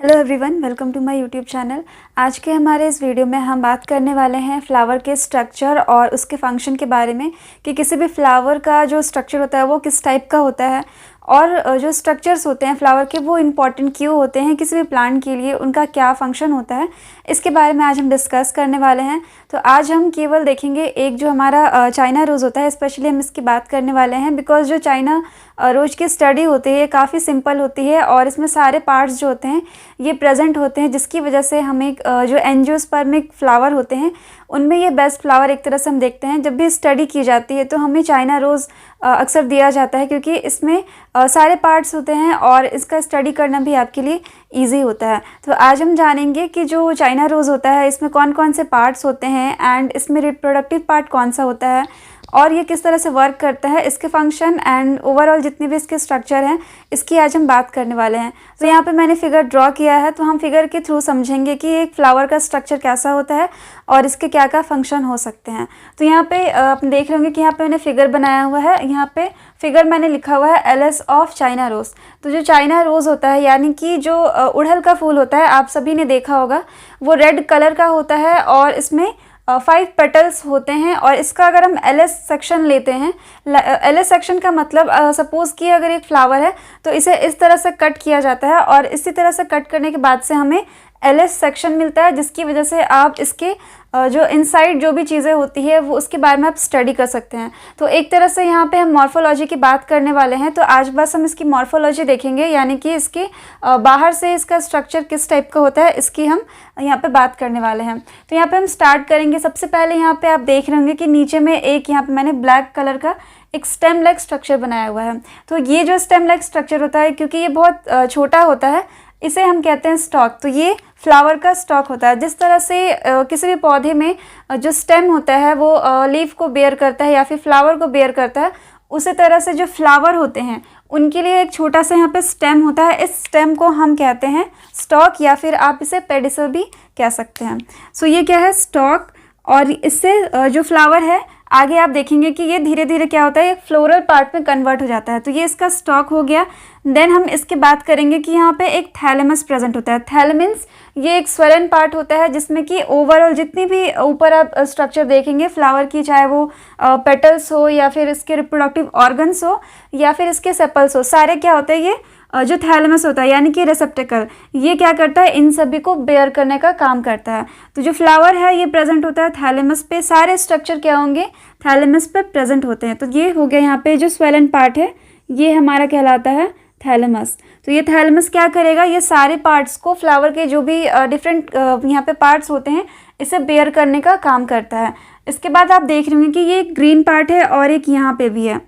Hello everyone, welcome to my YouTube channel. आज के हमारे इस वीडियो में हम बात करने वाले हैं फ्लावर के स्ट्रक्चर और उसके फंक्शन के बारे में कि किसी भी फ्लावर का जो स्ट्रक्चर होता है वो किस टाइप का होता है और जो स्ट्रक्चर्स होते हैं फ्लावर के वो इम्पॉर्टेंट क्यों होते हैं, किसी भी प्लांट के लिए उनका क्या फंक्शन होता है, इसके बारे में आज हम डिस्कस करने वाले हैं। तो आज हम केवल देखेंगे एक जो हमारा चाइना रोज़ होता है, स्पेशली हम इसकी बात करने वाले हैं बिकॉज जो चाइना रोज़ की स्टडी होती है काफ़ी सिंपल होती है और इसमें सारे पार्ट्स जो होते हैं ये प्रेजेंट होते हैं, जिसकी वजह से हम एक जो एंजियोस्पर्मिक फ्लावर होते हैं उनमें ये बेस्ट फ्लावर एक तरह से हम देखते हैं। जब भी स्टडी की जाती है तो हमें चाइना रोज़ अक्सर दिया जाता है क्योंकि इसमें सारे पार्ट्स होते हैं और इसका स्टडी करना भी आपके लिए इजी होता है। तो आज हम जानेंगे कि जो चाइना रोज़ होता है इसमें कौन कौन से पार्ट्स होते हैं एंड इसमें रिप्रोडक्टिव पार्ट कौन सा होता है और ये किस तरह से वर्क करता है, इसके फंक्शन एंड ओवरऑल जितने भी इसके स्ट्रक्चर हैं इसकी आज हम बात करने वाले हैं। तो यहाँ पे मैंने फिगर ड्रॉ किया है, तो हम फिगर के थ्रू समझेंगे कि एक फ्लावर का स्ट्रक्चर कैसा होता है और इसके क्या क्या फंक्शन हो सकते हैं। तो यहाँ पे आप देख रहे होंगे कि यहाँ पे मैंने फिगर बनाया हुआ है। यहाँ पे फिगर मैंने लिखा हुआ है एलएस ऑफ चाइना रोज़। तो जो चाइना रोज़ होता है यानी कि जो उड़हल का फूल होता है, आप सभी ने देखा होगा, वो रेड कलर का होता है और इसमें 5 पेटल्स होते हैं। और इसका अगर हम एलएस सेक्शन लेते हैं, एलएस सेक्शन का मतलब सपोज़ कि अगर एक फ्लावर है तो इसे इस तरह से कट किया जाता है और इसी तरह से कट करने के बाद से हमें एलएस सेक्शन मिलता है, जिसकी वजह से आप इसके जो इनसाइड जो भी चीज़ें होती है वो उसके बारे में आप स्टडी कर सकते हैं। तो एक तरह से यहाँ पे हम मॉर्फोलॉजी की बात करने वाले हैं। तो आज बस हम इसकी मॉर्फोलॉजी देखेंगे, यानी कि इसके बाहर से इसका स्ट्रक्चर किस टाइप का होता है इसकी हम यहाँ पे बात करने वाले हैं। तो यहाँ पे हम स्टार्ट करेंगे। सबसे पहले यहाँ पे आप देख रहे होंगे कि नीचे में एक यहाँ पे मैंने ब्लैक कलर का एक स्टेम लाइक स्ट्रक्चर बनाया हुआ है। तो ये जो स्टेम लाइक स्ट्रक्चर होता है, क्योंकि ये बहुत छोटा होता है, इसे हम कहते हैं स्टॉक। तो ये फ्लावर का स्टॉक होता है। जिस तरह से किसी भी पौधे में जो स्टेम होता है वो लीफ को बेयर करता है या फिर फ्लावर को बेयर करता है, उसी तरह से जो फ्लावर होते हैं उनके लिए एक छोटा सा यहाँ पे स्टेम होता है। इस स्टेम को हम कहते हैं स्टॉक या फिर आप इसे पेडिसल भी कह सकते हैं। सो ये क्या है, स्टॉक। और इससे जो फ्लावर है आगे आप देखेंगे कि ये धीरे धीरे क्या होता है, एक फ्लोरल पार्ट में कन्वर्ट हो जाता है। तो ये इसका स्टॉक हो गया। देन हम इसके बात करेंगे कि यहाँ पे एक थैलेमस प्रेजेंट होता है। थैलेमस ये एक स्वेलन पार्ट होता है जिसमें कि ओवरऑल जितनी भी ऊपर आप स्ट्रक्चर देखेंगे फ्लावर की, चाहे वो पेटल्स हो या फिर इसके रिप्रोडक्टिव ऑर्गन्स हो या फिर इसके सेपल्स हो, सारे क्या होते हैं, ये जो थैलेमस होता है यानी कि रिसेप्टेकल, ये क्या करता है, इन सभी को बेयर करने का काम करता है। तो जो फ्लावर है ये प्रेजेंट होता है थैलेमस पे। सारे स्ट्रक्चर क्या होंगे, थैलेमस पे प्रेजेंट होते हैं। तो ये हो गया यहाँ पे जो स्वेलन पार्ट है ये हमारा कहलाता है थैलेमस। तो ये थैलेमस क्या करेगा, ये सारे पार्ट्स को, फ्लावर के जो भी डिफरेंट यहाँ पे पार्ट्स होते हैं, इसे बेयर करने का काम करता है। इसके बाद आप देख रहे होंगे कि ये ग्रीन पार्ट है और एक यहाँ पे भी है।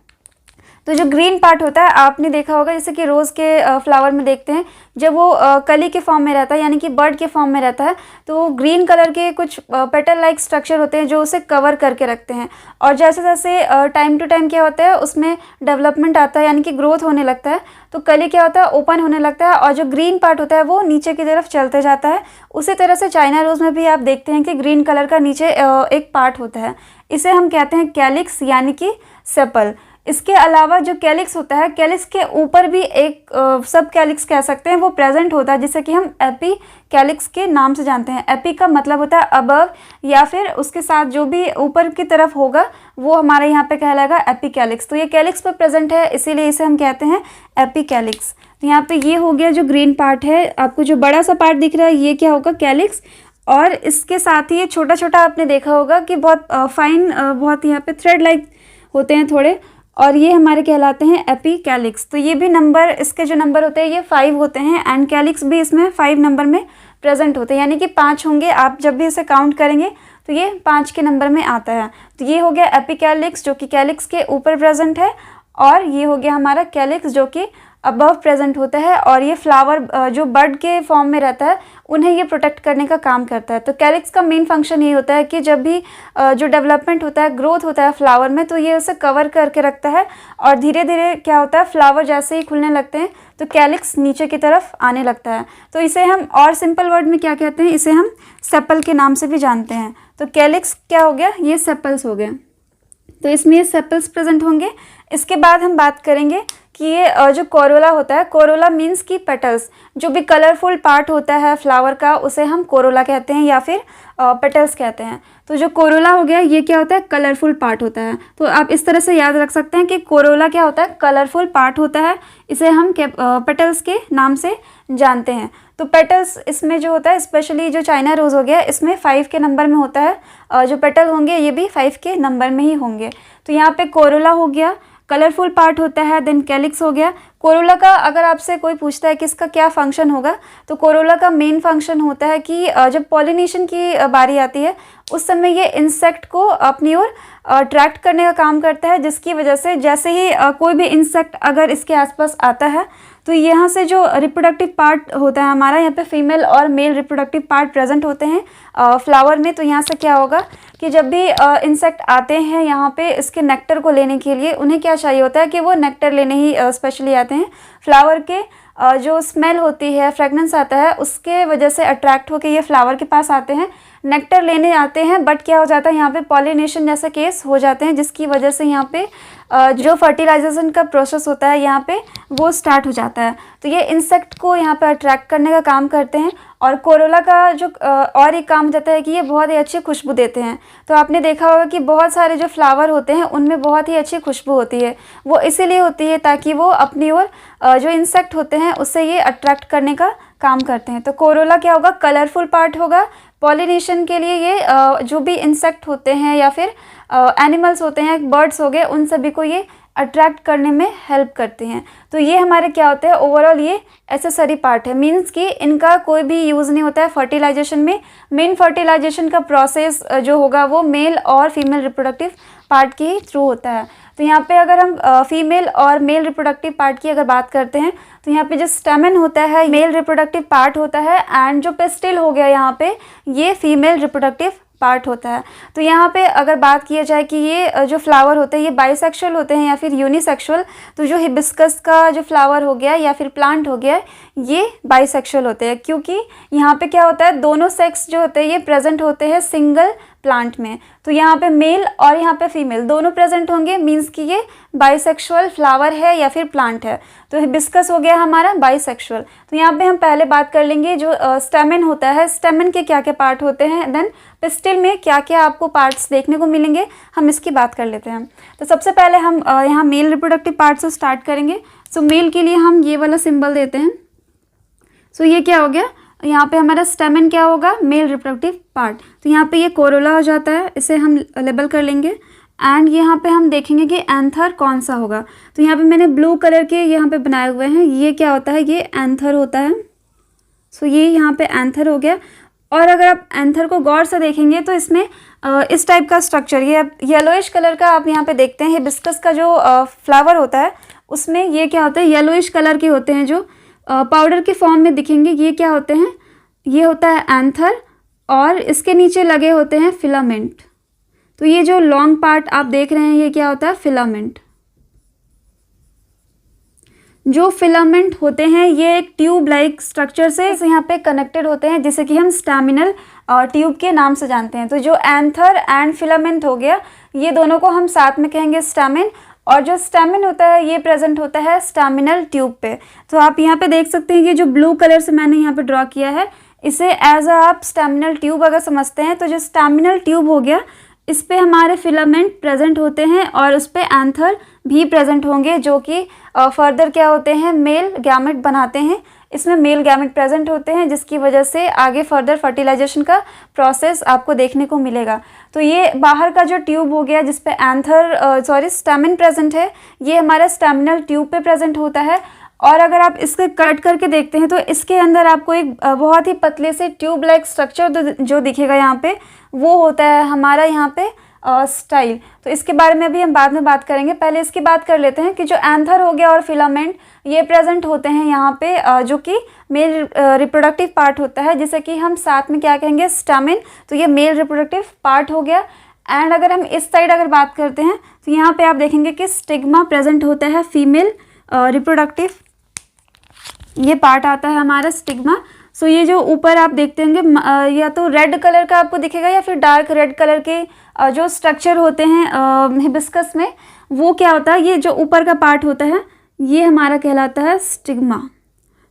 तो जो ग्रीन पार्ट होता है आपने देखा होगा, जैसे कि रोज़ के फ्लावर में देखते हैं जब वो कली के फॉर्म में रहता है यानी कि बर्ड के फॉर्म में रहता है, तो ग्रीन कलर के कुछ पेटल लाइक स्ट्रक्चर होते हैं जो उसे कवर करके रखते हैं। और जैसे जैसे टाइम टू टाइम क्या होता है उसमें डेवलपमेंट आता है यानी कि ग्रोथ होने लगता है, तो कली क्या होता है, ओपन होने लगता है और जो ग्रीन पार्ट होता है वो नीचे की तरफ चलते जाता है। उसी तरह से चाइना रोज़ में भी आप देखते हैं कि ग्रीन कलर का नीचे एक पार्ट होता है, इसे हम कहते हैं कैलिक्स यानी कि सेपल। इसके अलावा जो कैलिक्स होता है, कैलिक्स के ऊपर भी एक सब कैलिक्स कह सकते हैं वो प्रेजेंट होता है, जिसे कि हम एपी कैलिक्स के नाम से जानते हैं। एपी का मतलब होता है अबव, या फिर उसके साथ जो भी ऊपर की तरफ होगा वो हमारे यहाँ पे कहलाएगा एपी कैलिक्स। तो ये कैलिक्स पर प्रेजेंट है इसीलिए इसे हम कहते हैं एपी कैलिक्स। तो यहाँ पे ये हो गया जो ग्रीन पार्ट है। आपको जो बड़ा सा पार्ट दिख रहा है ये क्या होगा, कैलिक्स। और इसके साथ ही ये छोटा छोटा आपने देखा होगा कि बहुत फाइन, बहुत यहाँ पे थ्रेड लाइक होते हैं थोड़े, और ये हमारे कहलाते हैं एपी कैलिक्स। तो ये भी नंबर, इसके जो नंबर होते हैं ये 5 होते हैं एंड कैलिक्स भी इसमें 5 नंबर में प्रेजेंट होते हैं, यानी कि 5 होंगे। आप जब भी इसे काउंट करेंगे तो ये 5 के नंबर में आता है। तो ये हो गया एपी कैलिक्स जो कि कैलिक्स के ऊपर प्रेजेंट है, और ये हो गया हमारा कैलिक्स जो कि अबव प्रेजेंट होता है। और ये फ्लावर जो बर्ड के फॉर्म में रहता है उन्हें ये प्रोटेक्ट करने का काम करता है। तो कैलिक्स का मेन फंक्शन ये होता है कि जब भी जो डेवलपमेंट होता है, ग्रोथ होता है फ्लावर में, तो ये उसे कवर करके रखता है और धीरे धीरे क्या होता है, फ्लावर जैसे ही खुलने लगते हैं तो कैलिक्स नीचे की तरफ आने लगता है। तो इसे हम और सिंपल वर्ड में क्या कहते हैं, इसे हम सेपल के नाम से भी जानते हैं। तो कैलिक्स क्या हो गया, ये सेपल्स हो गए। तो इसमें ये सेपल्स प्रेजेंट होंगे। इसके बाद हम बात करेंगे कि ये जो कोरोला होता है, कोरोला मीन्स कि पेटल्स, जो भी कलरफुल पार्ट होता है फ्लावर का उसे हम कोरोला कहते हैं या फिर पेटल्स कहते हैं। तो जो कोरोला हो गया ये क्या होता है, कलरफुल पार्ट होता है। तो आप इस तरह से याद रख सकते हैं कि कोरोला क्या होता है, कलरफुल पार्ट होता है, इसे हम पेटल्स के नाम से जानते हैं। तो पेटल्स इसमें जो होता है, स्पेशली जो चाइना रोज़ हो गया इसमें 5 के नंबर में होता है, जो पेटल होंगे ये भी 5 के नंबर में ही होंगे। तो यहाँ पे कोरोला हो गया, कलरफुल पार्ट होता है, देन कैलिक्स हो गया। कोरोला का अगर आपसे कोई पूछता है कि इसका क्या फंक्शन होगा, तो कोरोला का मेन फंक्शन होता है कि जब पॉलिनेशन की बारी आती है उस समय ये इंसेक्ट को अपनी ओर अट्रैक्ट करने का काम करता है, जिसकी वजह से जैसे ही कोई भी इंसेक्ट अगर इसके आसपास आता है तो यहाँ से जो रिप्रोडक्टिव पार्ट होता है हमारा, यहाँ पे फीमेल और मेल रिप्रोडक्टिव पार्ट प्रेजेंट होते हैं फ्लावर में। तो यहाँ से क्या होगा कि जब भी इंसेक्ट आते हैं यहाँ पे इसके नेक्टर को लेने के लिए, उन्हें क्या चाहिए होता है कि वो नेक्टर लेने ही स्पेशली आते हैं। फ्लावर के जो स्मेल होती है, फ्रेगनेंस आता है, उसके वजह से अट्रैक्ट होकर ये फ्लावर के पास आते हैं, नेक्टर लेने आते हैं। बट क्या हो जाता है यहाँ पे पॉलिनेशन जैसे केस हो जाते हैं, जिसकी वजह से यहाँ पे जो फर्टिलाइजेशन का प्रोसेस होता है यहाँ पे वो स्टार्ट हो जाता है। तो ये इंसेक्ट को यहाँ पे अट्रैक्ट करने का काम करते हैं। और कोरोला का जो और एक काम जाता है कि ये बहुत ही अच्छी खुशबू देते हैं। तो आपने देखा होगा कि बहुत सारे जो फ्लावर होते हैं उनमें बहुत ही अच्छी खुशबू होती है, वो इसीलिए होती है ताकि वो अपनी ओर जो इंसेक्ट होते हैं उससे ये अट्रैक्ट करने का काम करते हैं। तो कोरोला क्या होगा, कलरफुल पार्ट होगा। पॉलिनेशन के लिए ये जो भी इंसेक्ट होते हैं या फिर एनिमल्स होते हैं, बर्ड्स हो गए, उन सभी को ये अट्रैक्ट करने में हेल्प करते हैं। तो ये हमारे क्या होते हैं, ओवरऑल ये एसेसरी पार्ट है, मीन्स कि इनका कोई भी यूज़ नहीं होता है फर्टिलाइजेशन में। मेन फर्टिलाइजेशन का प्रोसेस जो होगा वो मेल और फीमेल रिप्रोडक्टिव पार्ट के थ्रू होता है। तो यहाँ पे अगर हम फीमेल और मेल रिप्रोडक्टिव पार्ट की अगर बात करते हैं तो यहाँ पे जो स्टेमन होता है मेल रिप्रोडक्टिव पार्ट होता है, एंड जो पेस्टिल हो गया यहाँ पे ये फीमेल रिप्रोडक्टिव पार्ट होता है। तो यहाँ पे अगर बात किया जाए कि ये जो फ्लावर होते हैं ये बाइसेक्सुअल होते हैं या फिर यूनिसेक्सुअल, तो जो हिबिस्कस का जो फ्लावर हो गया या फिर प्लांट हो गया ये बाइसेक्सुअल होते हैं, क्योंकि यहाँ पे क्या होता है दोनों सेक्स जो होते हैं ये प्रेजेंट होते हैं सिंगल प्लांट में। तो यहाँ पे मेल और यहाँ पे फीमेल दोनों प्रेजेंट होंगे, मीन्स कि ये बाइसेक्सुअल फ्लावर है या फिर प्लांट है। तो हिबिस्कस हो गया हमारा बाइसेक्सुअल। तो यहाँ पे हम पहले बात कर लेंगे जो स्टेमन होता है, स्टेमन के क्या क्या पार्ट होते हैं, देन पिस्टिल में क्या क्या आपको पार्ट्स देखने को मिलेंगे, हम इसकी बात कर लेते हैं। तो सबसे पहले हम यहाँ मेल रिप्रोडक्टिव पार्ट से स्टार्ट करेंगे। सो मेल के लिए हम ये वाला सिंबल देते हैं। सो ये क्या हो गया, यहाँ पे हमारा स्टेमन क्या होगा, मेल रिप्रोडक्टिव पार्ट। तो यहाँ पे ये कोरोला हो जाता है, इसे हम लेबल कर लेंगे। एंड यहाँ पे हम देखेंगे कि एंथर कौन सा होगा। तो यहाँ पे मैंने ब्लू कलर के यहाँ पे बनाए हुए हैं, ये क्या होता है, ये एंथर होता है। सो ये यहाँ पे एंथर हो गया। और अगर आप एंथर को गौर से देखेंगे तो इसमें इस टाइप का स्ट्रक्चर, ये येलोइश कलर का आप यहाँ पे देखते हैं। हिबिस्कस का जो फ्लावर होता है उसमें ये क्या होता है, येलोइश कलर के होते हैं, जो पाउडर के फॉर्म में दिखेंगे। ये क्या होते हैं, ये होता है एंथर, और इसके नीचे लगे होते हैं फिलामेंट। तो ये जो लॉन्ग पार्ट आप देख रहे हैं ये क्या होता है, फिलामेंट। जो फिलामेंट होते हैं ये एक ट्यूब लाइक स्ट्रक्चर से यहाँ पे कनेक्टेड होते हैं, जिसे कि हम स्टैमिनल ट्यूब के नाम से जानते हैं। तो जो एंथर एंड फिलामेंट हो गया, ये दोनों को हम साथ में कहेंगे स्टैमिन। और जो स्टैमिन होता है ये प्रेजेंट होता है स्टैमिनल ट्यूब पे। तो आप यहाँ पे देख सकते हैं कि जो ब्लू कलर से मैंने यहाँ पे ड्रॉ किया है, इसे एज आप स्टैमिनल ट्यूब अगर समझते हैं, तो जो स्टैमिनल ट्यूब हो गया इस पे हमारे फिलामेंट प्रेजेंट होते हैं और उस पे एंथर भी प्रेजेंट होंगे, जो कि फर्दर क्या होते हैं, मेल गैमेट बनाते हैं। इसमें मेल गैमेट प्रेजेंट होते हैं, जिसकी वजह से आगे फर्दर फर्टिलाइजेशन का प्रोसेस आपको देखने को मिलेगा। तो ये बाहर का जो ट्यूब हो गया जिस पे एंथर स्टैमिन प्रेजेंट है, ये हमारा स्टैमिनल ट्यूब पे प्रेजेंट होता है। और अगर आप इसके कट करके देखते हैं तो इसके अंदर आपको एक बहुत ही पतले से ट्यूब लाइक स्ट्रक्चर जो दिखेगा यहाँ पे, वो होता है हमारा यहाँ पे स्टाइल। तो इसके बारे में अभी हम बाद में बात करेंगे, पहले इसकी बात कर लेते हैं कि जो एंथर हो गया और फिलामेंट ये प्रेजेंट होते हैं यहाँ पे, जो कि मेल रिप्रोडक्टिव पार्ट होता है, जिसे कि हम साथ में क्या कहेंगे, स्टैमिन। तो ये मेल रिप्रोडक्टिव पार्ट हो गया। एंड अगर हम इस साइड अगर बात करते हैं तो यहाँ पे आप देखेंगे कि स्टिग्मा प्रेजेंट होता है, फीमेल रिप्रोडक्टिव ये पार्ट आता है हमारा स्टिग्मा। सो ये जो ऊपर आप देखते होंगे या तो रेड कलर का आपको दिखेगा या फिर डार्क रेड कलर के जो स्ट्रक्चर होते हैं हिबिस्कस में, वो क्या होता है, ये जो ऊपर का पार्ट होता है ये हमारा कहलाता है स्टिग्मा।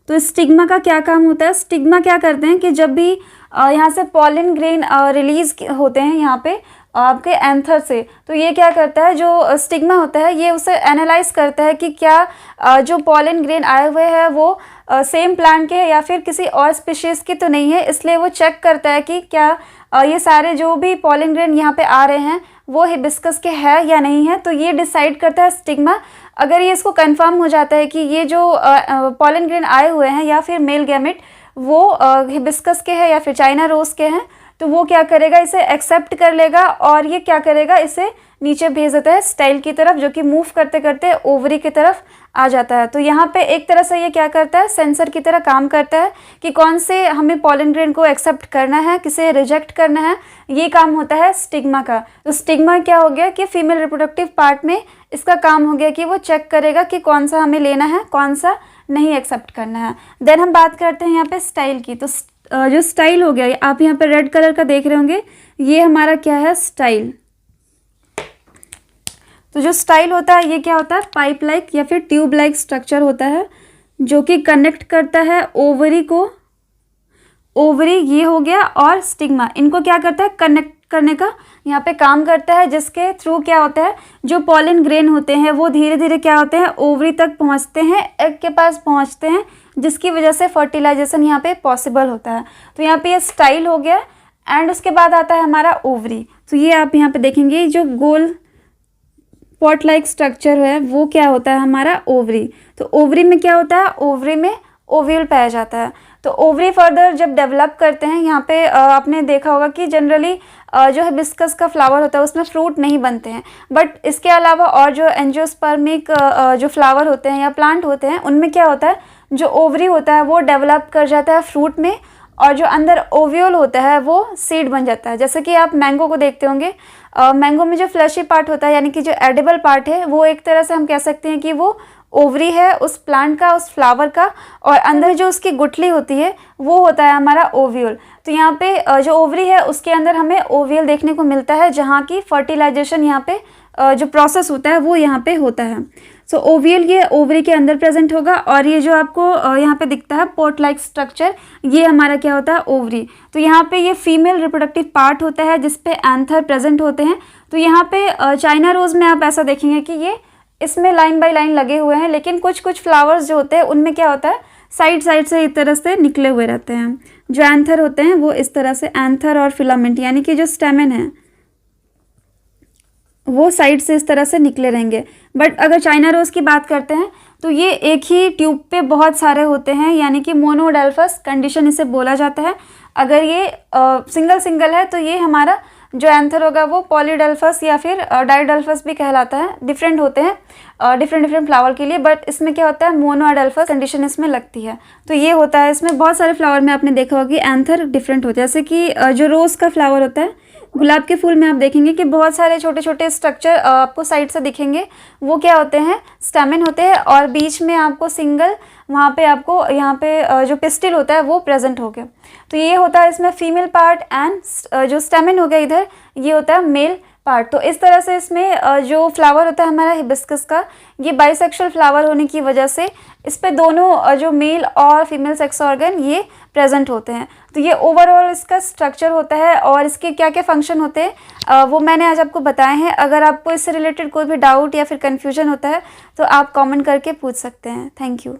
तो स्टिग्मा का क्या काम होता है? स्टिग्मा क्या करते हैं कि जब भी यहाँ से पॉलन ग्रेन रिलीज होते हैं यहाँ पे आपके एंथर से, तो ये क्या करता है, जो स्टिग्मा होता है ये उसे एनालाइज करता है कि क्या जो पॉलन ग्रेन आए हुए हैं वो सेम प्लांट के या फिर किसी और स्पीशीज की तो नहीं है। इसलिए वो चेक करता है कि क्या ये सारे जो भी पॉलन ग्रेन यहाँ पे आ रहे हैं वो हिबिस्कस के हैं या नहीं है। तो ये डिसाइड करता है स्टिग्मा। अगर ये इसको कंफर्म हो जाता है कि ये जो पॉलन ग्रेन आए हुए हैं या फिर मेल गैमेट वो हिबिस्कस के हैं या फिर चाइना रोज के हैं, तो वो क्या करेगा, इसे एक्सेप्ट कर लेगा और ये क्या करेगा, इसे नीचे भेज देता है स्टाइल की तरफ, जो कि मूव करते करते ओवरी की तरफ आ जाता है। तो यहाँ पे एक तरह से ये क्या करता है, सेंसर की तरह काम करता है कि कौन से हमें पॉलन ग्रेन को एक्सेप्ट करना है, किसे रिजेक्ट करना है। ये काम होता है स्टिग्मा का। तो स्टिग्मा क्या हो गया कि फीमेल रिप्रोडक्टिव पार्ट में इसका काम हो गया कि वो चेक करेगा कि कौन सा हमें लेना है, कौन सा नहीं एक्सेप्ट करना है। देन हम बात करते हैं यहाँ पे स्टाइल की। तो जो स्टाइल हो गया, आप यहाँ पे रेड कलर का देख रहे होंगे, ये हमारा क्या है, स्टाइल। तो जो स्टाइल होता है ये क्या होता है, पाइप लाइक या फिर ट्यूब लाइक स्ट्रक्चर होता है जो कि कनेक्ट करता है ओवरी को, ओवरी ये हो गया और स्टिग्मा, इनको क्या करता है, कनेक्ट करने का यहाँ पे काम करता है, जिसके थ्रू क्या होता है, जो पॉलन ग्रेन होते हैं वो धीरे धीरे क्या होते हैं, ओवरी तक पहुँचते हैं, एग के पास पहुँचते हैं, जिसकी वजह से फर्टिलाइजेशन यहाँ पे पॉसिबल होता है। तो यहाँ पे ये स्टाइल हो गया एंड उसके बाद आता है हमारा ओवरी। तो ये आप यहाँ पे देखेंगे जो गोल पॉट लाइक स्ट्रक्चर है वो क्या होता है, हमारा ओवरी। तो ओवरी में क्या होता है, ओवरी में ओव्यूल पाया जाता है। तो ओवरी फर्दर जब डेवलप करते हैं, यहाँ पे आपने देखा होगा कि जनरली जो हिबिस्कस का फ्लावर होता है उसमें फ्रूट नहीं बनते हैं, बट इसके अलावा और जो एंजियोस्पर्मिक जो फ्लावर होते हैं या प्लांट होते हैं उनमें क्या होता है, जो ओवरी होता है वो डेवलप कर जाता है फ्रूट में, और जो अंदर ओव्यूल होता है वो सीड बन जाता है। जैसे कि आप मैंगो को देखते होंगे, मैंगो में जो फ्लैशी पार्ट होता है यानी कि जो एडिबल पार्ट है वो एक तरह से हम कह सकते हैं कि वो ओवरी है उस प्लांट का, उस फ्लावर का, और अंदर जो उसकी गुठली होती है वो होता है हमारा ओव्यूल। तो यहाँ पे जो ओवरी है उसके अंदर हमें ओव्यूल देखने को मिलता है, जहाँ की फर्टिलाइजेशन यहाँ पे जो प्रोसेस होता है वो यहाँ पे होता है। सो ओव्यूल ये ओवरी के अंदर प्रेजेंट होगा, और ये जो आपको यहाँ पे दिखता है पोट लाइक स्ट्रक्चर, ये हमारा क्या होता है, ओवरी। तो यहाँ पे ये फीमेल रिप्रोडक्टिव पार्ट होता है जिसपे एंथर प्रेजेंट होते हैं। तो यहाँ पे चाइना रोज में आप ऐसा देखेंगे कि ये इसमें लाइन बाय लाइन लगे हुए हैं, लेकिन कुछ कुछ फ्लावर्स जो होते हैं उनमें क्या होता है, साइड साइड से इस तरह से निकले हुए रहते हैं। जो एंथर होते हैं वो इस तरह से, एंथर और फिलामेंट यानी कि जो स्टेमन है वो साइड से इस तरह से निकले रहेंगे। बट अगर चाइना रोज की बात करते हैं तो ये एक ही ट्यूब पे बहुत सारे होते हैं, यानी कि मोनोडेल्फस कंडीशन इसे बोला जाता है। अगर ये सिंगल सिंगल है तो ये हमारा जो एंथर होगा वो पॉलीडेल्फस या फिर डाइडेल्फस भी कहलाता है। डिफरेंट होते हैं डिफरेंट फ्लावर के लिए, बट इसमें क्या होता है, मोनोडेल्फस कंडीशन इसमें लगती है। तो ये होता है, इसमें बहुत सारे फ्लावर में आपने देखा होगा कि एंथर डिफरेंट होते हैं। जैसे कि जो रोज़ का फ्लावर होता है, गुलाब के फूल में आप देखेंगे कि बहुत सारे छोटे छोटे स्ट्रक्चर आपको साइड से दिखेंगे, वो क्या होते हैं, स्टेमन होते हैं, और बीच में आपको सिंगल वहाँ पे आपको यहाँ पे जो पिस्टिल होता है वो प्रेजेंट हो गया। तो ये होता है इसमें फीमेल पार्ट, एंड जो स्टेमन हो गया इधर ये होता है मेल पार्ट। तो इस तरह से इसमें जो फ्लावर होता है हमारा हिबिस्कस का, ये बाइसेक्सुअल फ्लावर होने की वजह से इस पे दोनों जो मेल और फीमेल सेक्स ऑर्गन ये प्रेजेंट होते हैं। तो ये ओवरऑल इसका स्ट्रक्चर होता है, और इसके क्या क्या फंक्शन होते हैं वो मैंने आज आपको बताए हैं। अगर आपको इससे रिलेटेड कोई भी डाउट या फिर कन्फ्यूजन होता है तो आप कमेंट करके पूछ सकते हैं। Thank you.